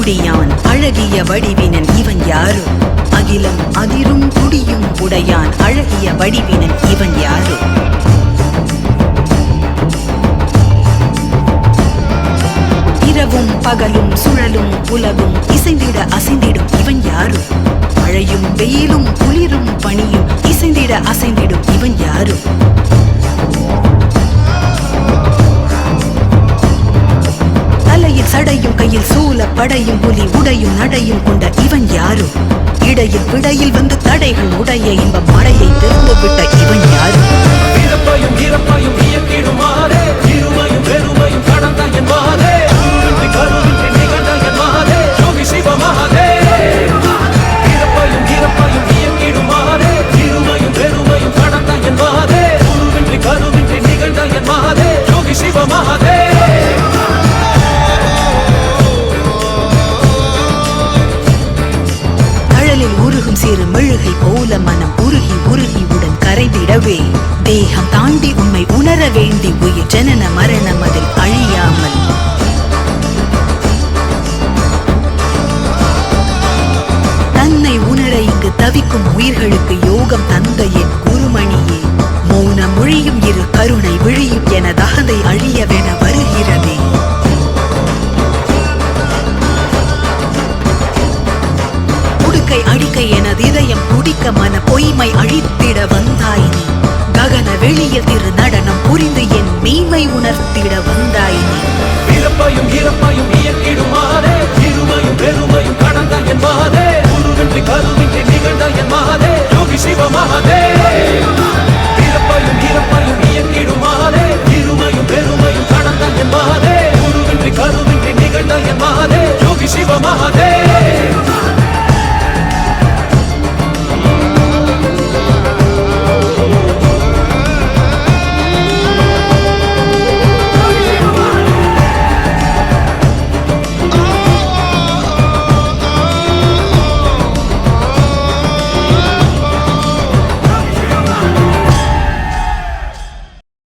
முடியான் அழகிய வடிவினன் இவன் யாரு? அகிலம் அதிரும் குடியும் உடையான் அழகிய வடிவினன் இவன் யாரு? இரவும் பகலும் சுழலும் உலகும் இசைந்திட அசைந்திடும் இவன் யாரு? மழையும் வெயிலும் குளிரும் பனியும் இசைந்திட அசைந்திடும் இவன் யாரு? தலையில் சடையும் கையில் சூல படையும் புலி உடையும் நடையும் கொண்ட இவன் யாரு? இடையில் விடையில் வந்து தடைகள் உடைய இன்பம் மழையை திறந்து விட்ட இவன் யாரு? உருகும் சிறு மெழுகை போல மனம் உருகி உருகி உடன் கரைந்திடவே தேகம் தாண்டி உண்மை உணர வேண்டி உயிர் ஜனன மரணம் அதில் அழியாமல் தன்னை உணர இங்கு தவிக்கும் உயிர்களுக்கு யோகம் தந்த என் குருமணியே மௌன மொழியும் இரு கருணை விழியும் என தகதை அழியவென வருகிறதே. அடிக்கை எனது இதயம் துடிக்க மன பொய்மை அழித்திட வந்தாய் நீ. ககன வெளியில் திரு நடனம் புரிந்து என் மெய்மை உணர்த்திட வந்தாய் நீ. பிறப்பையும் இறப்பையும் இயக்கிடுமாறே இருமையும் பெருமையும் கடந்த என் மாதே குருவின்றி கருவின்றி நிகழ்ந்த என் மாதே யோகி சிவ மகாதே. பிறப்பையும் இறப்பையும் இயக்கிடுமாறே இருமையும் பெருமையும் கடந்த என் மாதே குருவின்றி கருவின்றி நிகழ்ந்த என் மாதே யோகி சிவ மகாதே.